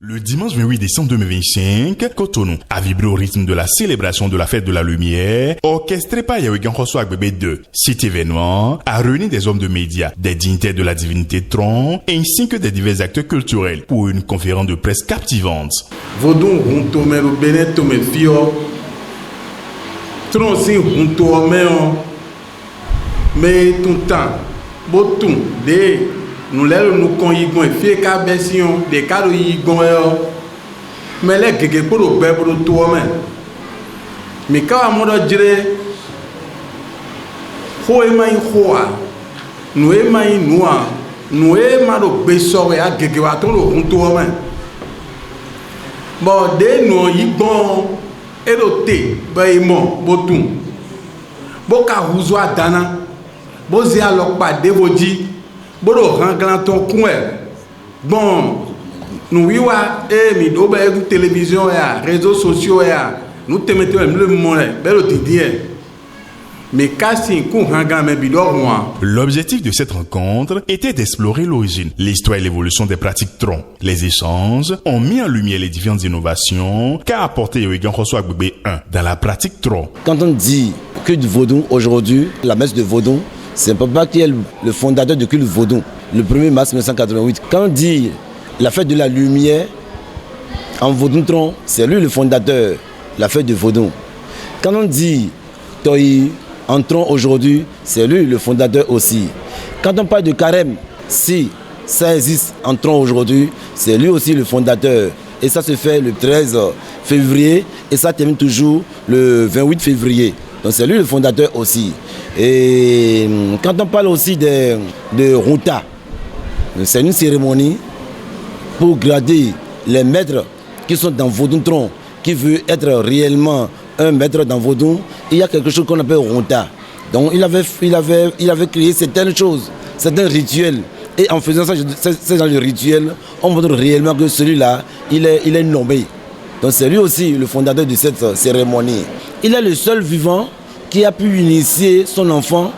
Le dimanche 28 décembre 2025, Cotonou a vibré au rythme de la célébration de la fête de la lumière, orchestrée par Yahweh Ganrosso Agbebe II. Cet événement a réuni des hommes de médias, des dignitaires de la divinité Tron, ainsi que des divers acteurs culturels pour une conférence de presse captivante. Vodun hunto mero beneto me fio, Tron si hunto meo, me tuntan, botum de. Nous nous conyigon fait cabession des cadres yigon mais les gege pour le bébé pour toi même mais quand on a dit hoe mai hoa nous mai noa nous ma do beso ya gege wa to lo toi même bon de nous yigon elote baimo botum boka huzwa dana bozi alokpa devodi Bodo ranglan ton coin. Bon, nous viva mi dobe télévision ya, réseaux sociaux ya, nous te mettons le monde, belle quotidien. Mais casting qu'on ranglan me bidor moi. L'objectif de cette rencontre était d'explorer l'origine, l'histoire et l'évolution des pratiques Tron. Les échanges ont mis en lumière les différentes innovations qu'a apporté Yahweh Ganrosso Agbebe I dans la pratique Tron. Quand on dit culte vaudou aujourd'hui, la messe de Vaudon, c'est papa qui est le fondateur du culte Vaudon, le 1er mars 1988. Quand on dit la fête de la lumière en Vaudon-Tron, c'est lui le fondateur, la fête de Vaudon. Quand on dit Toyi en Tron aujourd'hui, c'est lui le fondateur aussi. Quand on parle de Carême, si ça existe en Tron aujourd'hui, c'est lui aussi le fondateur. Et ça se fait le 13 février et ça termine toujours le 28 février. Donc c'est lui le fondateur aussi. Et quand on parle aussi de Ruta, c'est une cérémonie pour grader les maîtres qui sont dans Vaudon-Tron, qui veut être réellement un maître dans Vaudon. Il y a quelque chose qu'on appelle Ruta. Donc il avait créé certaines choses, certains rituels. Et en faisant ça, ce genre de rituel, on montre réellement que celui-là, il est nommé. Donc c'est lui aussi le fondateur de cette cérémonie. Il est le seul vivant qui a pu initier son enfant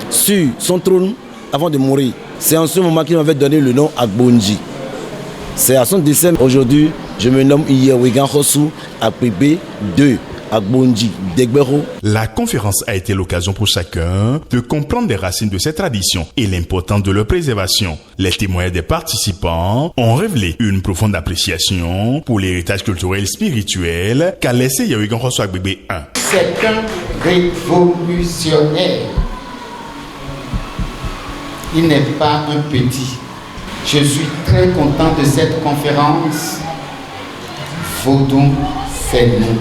sur son trône avant de mourir. C'est en ce moment qu'il m'avait donné le nom Agbonji. C'est à son décès aujourd'hui, je me nomme Yahweh Ganrosso Agbebe II. Agbonji Degbero. La conférence a été l'occasion pour chacun de comprendre les racines de ces traditions et l'importance de leur préservation. Les témoignages des participants ont révélé une profonde appréciation pour l'héritage culturel et spirituel qu'a laissé Yahweh Ganrosso Agbebe I. C'est un révolutionnaire. Il n'est pas un petit. Je suis très content de cette conférence. Vaudon, c'est nous.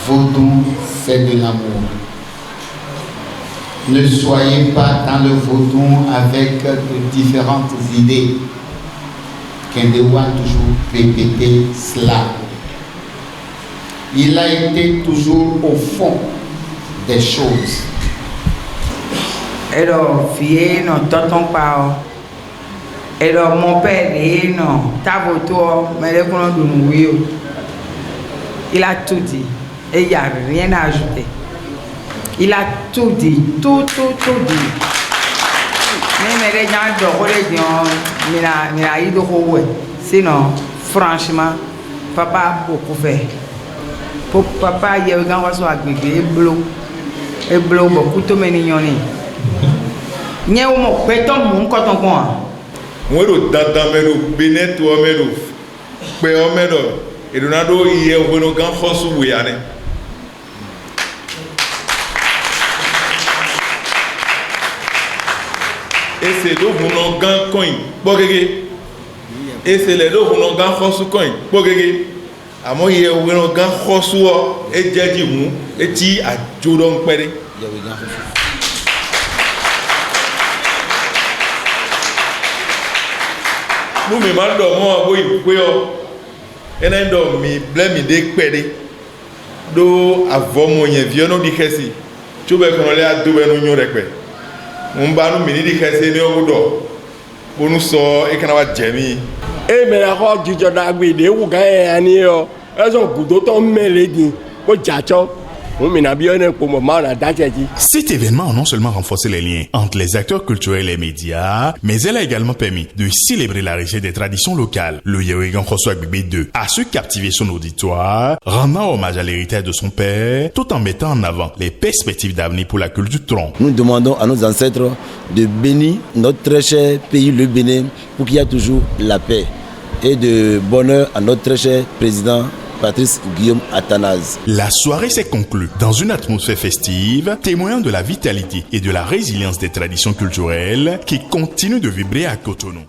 Vaudon, c'est de l'amour. Ne soyez pas dans le Vaudon avec de différentes idées. Qu'on doit toujours répéter cela. Il a été toujours au fond des choses. Alors, fille, non, tonton pas. Alors, mon père, non, t'avoto, mais les gens nous il a tout dit. Et il n'y a rien à ajouter. Il a tout dit, tout dit. Mais les gens dorment, sinon, franchement, papa a beaucoup fait. Pour papa, il y a eu un garçon avec des bleus. Et bleu, beaucoup de mignonné. Il y a eu un béton, mon coton. Moi, je suis Benet ou Améro. Et Ronaldo, il y a un grand force ou Yane. Et c'est là où on a gagné coin. Et c'est là où on a gagné force coin. À moi, il y a un grand force et j'ai dit, et tu as Jordan Perry. Nous, mais mal dormant, oui, et là, mi blâme des Perry. Do avant mon vieux nom d'Ikesi. Tu veux qu'on ait à deux nous récupérer. On va nous mener d'Ikesi ne au dos. Pour nous sortir et qu'on va Jamie. Eh mais la robe du Jordan Agbede ou gagne anio. Elles ont goûté ton mélodie. Pour Jacho. Cet événement a non seulement renforcé les liens entre les acteurs culturels et les médias, mais elle a également permis de célébrer la richesse des traditions locales. Le Yewegan Khosso Agbegbe II a su captiver son auditoire, rendant hommage à l'héritage de son père, tout en mettant en avant les perspectives d'avenir pour la culture tronc. Nous demandons à nos ancêtres de bénir notre très cher pays, le Bénin, pour qu'il y ait toujours la paix. Et de bonheur à notre très cher président Patrice Guillaume Athanase. La soirée s'est conclue dans une atmosphère festive, témoignant de la vitalité et de la résilience des traditions culturelles qui continuent de vibrer à Cotonou.